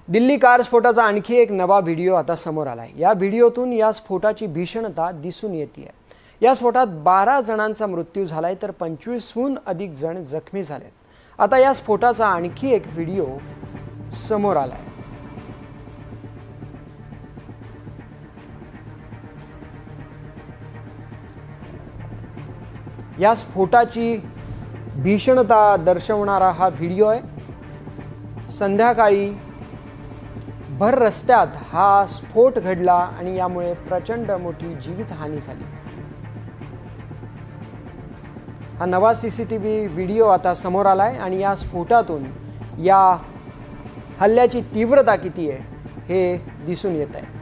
Delhi car स्फोटाचा आणखी एक नवा व्हिडिओ आता समोर आलाय। या व्हिडिओतून या स्फोटाची भीषणता दिसून येते। या स्फोटात 12 जणांचा मृत्यू झालाय तर 25हून अधिक जण जखमी झालेत। आता या स्फोटाचा आणखी एक व्हिडिओ समोर आलाय। या स्फोटाची भीषणता दर्शवणारा हा व्हिडिओ आहे। संध्याकाळी भर रस्त्यात हा स्फोट घडला आणि यामुळे प्रचंड मोठी जीवितहानी झाली। हा नवा सीसीटीव्ही व्हिडिओ आता समोर आलाय आणि या स्फोटातून या हल्ल्याची तीव्रता किती आहे हे दिसून येत आहे।